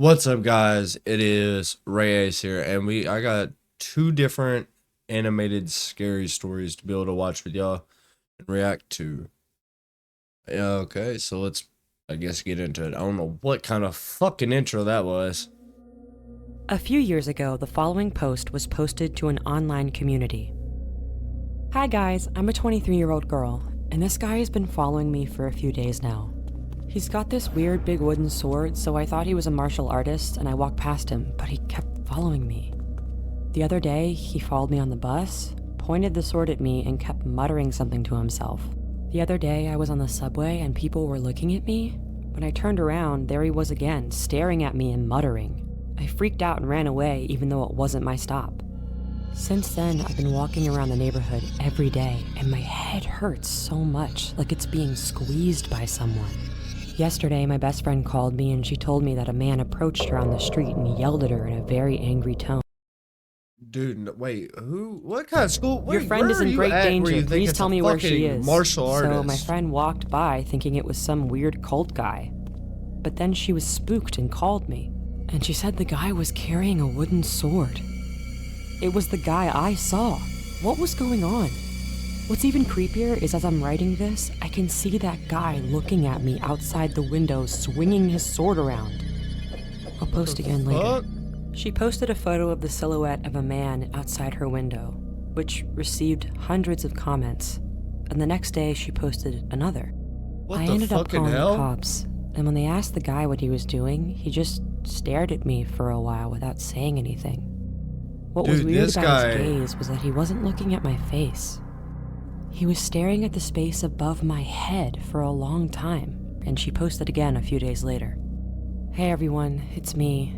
What's up, guys? It is Ray Ace here, and I got two different animated scary stories to be able to watch with y'all and react to. Yeah, okay, so let's, I guess, get into it. I don't know what kind of fucking intro that was. A few years ago, the following post was posted to an online community. Hi guys, I'm a 23-year-old girl, and this guy has been following me for a few days now. He's got this weird big wooden sword, so I thought he was a martial artist and I walked past him, but he kept following me. The other day, he followed me on the bus, pointed the sword at me, and kept muttering something to himself. The other day, I was on the subway and people were looking at me. When I turned around, there he was again, staring at me and muttering. I freaked out and ran away, even though it wasn't my stop. Since then, I've been walking around the neighborhood every day, and my head hurts so much, like it's being squeezed by someone. Yesterday, my best friend called me and she told me that a man approached her on the street and yelled at her in a very angry tone. Dude, wait, who? What kind of school? Your friend is in great danger. Please tell me where she is. Martial artist. So my friend walked by thinking it was some weird cult guy. But then she was spooked and called me. And she said the guy was carrying a wooden sword. It was the guy I saw. What was going on? What's even creepier is as I'm writing this, I can see that guy looking at me outside the window, swinging his sword around. I'll post again later. She posted a photo of the silhouette of a man outside her window, which received hundreds of comments. And the next day, she posted another. I ended up calling the cops, and when they asked the guy what he was doing, he just stared at me for a while without saying anything. What was weird about his gaze was that he wasn't looking at my face. He was staring at the space above my head for a long time, and she posted again a few days later. Hey everyone, it's me.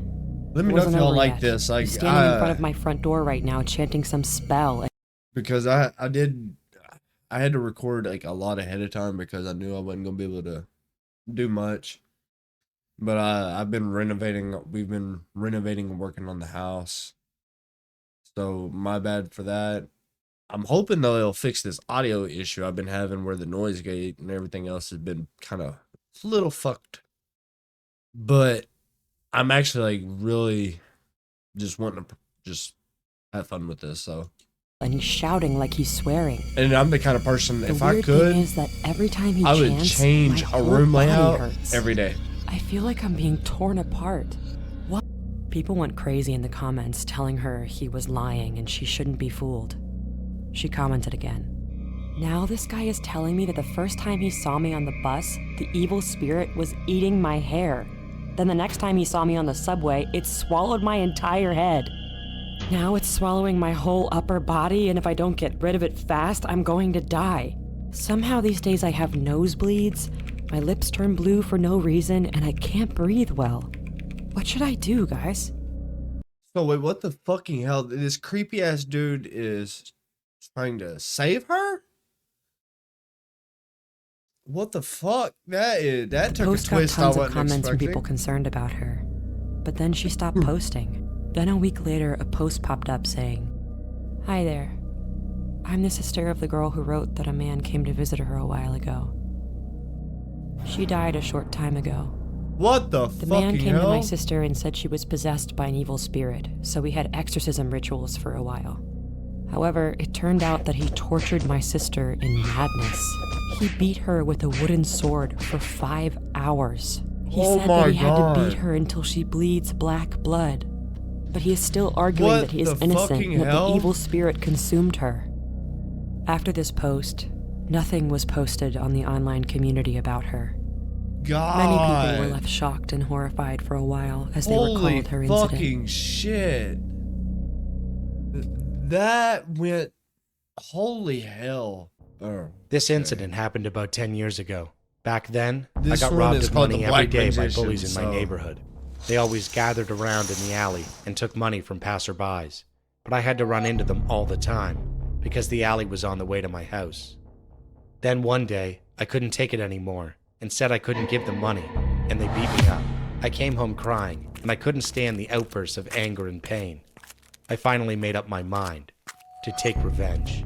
Let me know if y'all like this. I'm standing in front of my front door right now chanting some spell. Because I had to record like a lot ahead of time because I knew I wasn't gonna be able to do much. But I've been renovating. We've been renovating and working on the house. So my bad for that. I'm hoping though it'll fix this audio issue I've been having where the noise gate and everything else has been kind of a little fucked. But I'm actually like really just wanting to just have fun with this. So. And he's shouting like he's swearing. And I'm the kind of person, the if I weird could, thing is that every time he I would chants, change my a whole room body layout hurts. every day. I feel like I'm being torn apart. What? People went crazy in the comments telling her he was lying and she shouldn't be fooled. She commented again. Now this guy is telling me that the first time he saw me on the bus, the evil spirit was eating my hair. Then the next time he saw me on the subway, it swallowed my entire head. Now it's swallowing my whole upper body, and if I don't get rid of it fast, I'm going to die. Somehow these days I have nosebleeds, my lips turn blue for no reason, and I can't breathe well. What should I do, guys? So wait, what the fucking hell? This creepy ass dude is trying to save her? What the fuck? That took a twist I wasn't expecting. Post got tons of comments from people concerned about her, but then she stopped posting. Then a week later, a post popped up saying, "Hi there. I'm the sister of the girl who wrote that a man came to visit her a while ago. She died a short time ago. What the fucking hell? The man came to my sister and said she was possessed by an evil spirit, so we had exorcism rituals for a while. However, it turned out that he tortured my sister in madness. He beat her with a wooden sword for 5 hours. He said that he had to beat her until she bleeds black blood. But he is still arguing that he is innocent and that the evil spirit consumed her." After this post, nothing was posted on the online community about her. Many people were left shocked and horrified for a while as they recalled her incident. Holy fucking shit. That went... Holy hell. This incident happened about 10 years ago. Back then, I got robbed of money every day by bullies in my neighborhood. They always gathered around in the alley and took money from passerbys. But I had to run into them all the time because the alley was on the way to my house. Then one day, I couldn't take it anymore and said I couldn't give them money, and they beat me up. I came home crying, and I couldn't stand the outbursts of anger and pain. I finally made up my mind to take revenge.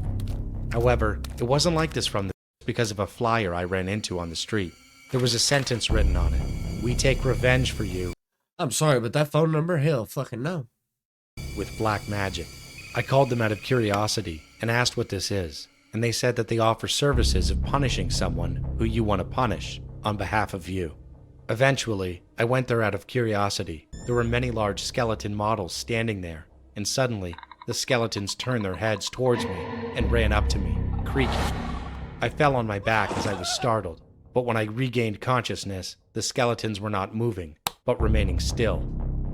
However, it wasn't like this from the because of a flyer I ran into on the street. There was a sentence written on it. "We take revenge for you." I'm sorry, but that phone number, hell fucking no. With black magic. I called them out of curiosity and asked what this is, and they said that they offer services of punishing someone who you want to punish on behalf of you. Eventually, I went there out of curiosity. There were many large skeleton models standing there, and suddenly, the skeletons turned their heads towards me and ran up to me, creaking. I fell on my back as I was startled, but when I regained consciousness, the skeletons were not moving, but remaining still.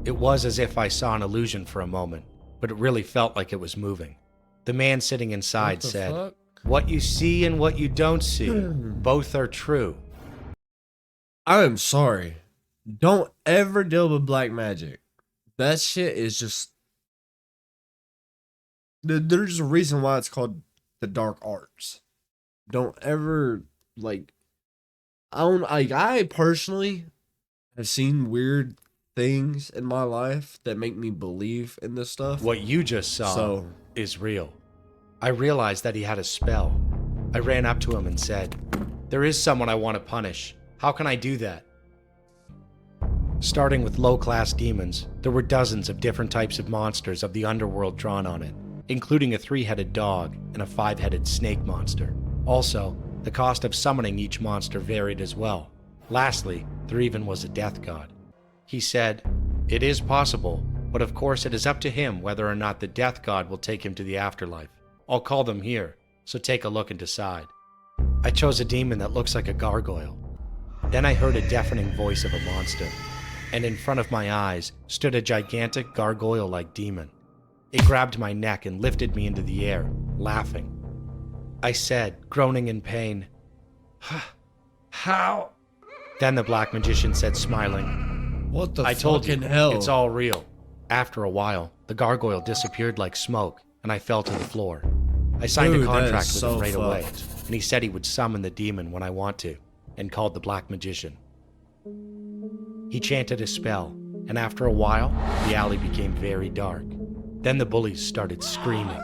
It was as if I saw an illusion for a moment, but it really felt like it was moving. The man sitting inside said, fuck? "What you see and what you don't see, both are true." I am sorry. Don't ever deal with black magic. That shit is just... There's a reason why it's called the dark arts. Don't ever, like... I personally have seen weird things in my life that make me believe in this stuff. What you just saw is real. I realized that he had a spell. I ran up to him and said, "There is someone I want to punish. How can I do that?" Starting with low-class demons, there were dozens of different types of monsters of the underworld drawn on it, including a 3-headed dog and a 5-headed snake monster. Also, the cost of summoning each monster varied as well. Lastly, there even was a death god. He said, "It is possible, but of course it is up to him whether or not the death god will take him to the afterlife. I'll call them here, so take a look and decide." I chose a demon that looks like a gargoyle. Then I heard a deafening voice of a monster, and in front of my eyes stood a gigantic gargoyle-like demon. It grabbed my neck and lifted me into the air, laughing. I said, groaning in pain, "How?" Then the black magician said, smiling, What the "I told you, fucking hell? it's all real." After a while, the gargoyle disappeared like smoke, and I fell to the floor. I signed Dude, a that contract is with so him right away, fucked. and he said he would summon the demon when I want to, and called the black magician. He chanted a spell, and after a while, the alley became very dark. Then the bullies started screaming.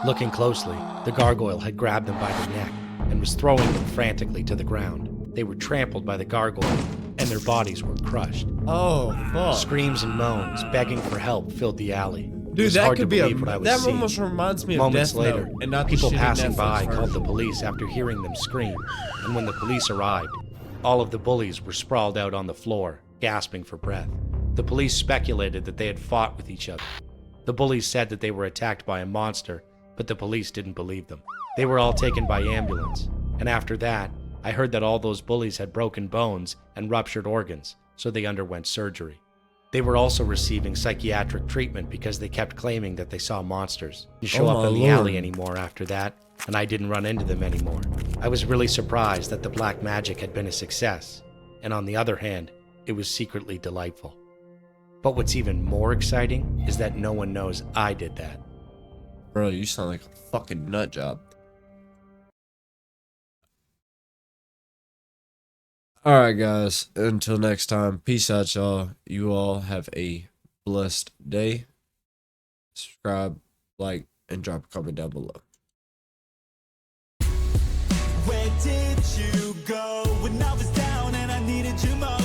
Looking closely, the gargoyle had grabbed them by the neck and was throwing them frantically to the ground. They were trampled by the gargoyle, and their bodies were crushed. Oh, fuck. Screams and moans, begging for help, filled the alley. It Dude, was that hard to could be believe what I was that seeing. almost reminds me of Moments Death later, Note, and not the people shitty passing Netflix by called version. the police after hearing them scream, and when the police arrived, all of the bullies were sprawled out on the floor, gasping for breath. The police speculated that they had fought with each other. The bullies said that they were attacked by a monster, but the police didn't believe them. They were all taken by ambulance, and after that, I heard that all those bullies had broken bones and ruptured organs, so they underwent surgery. They were also receiving psychiatric treatment because they kept claiming that they saw monsters. You show Oh up in my the alley Lord. anymore after that, and I didn't run into them anymore. I was really surprised that the black magic had been a success, and on the other hand, it was secretly delightful. But what's even more exciting is that no one knows I did that. Bro, you sound like a fucking nut job. Alright, guys. Until next time, peace out, y'all. You all have a blessed day. Subscribe, like, and drop a comment down below. Where did you go when I was down and I needed you most?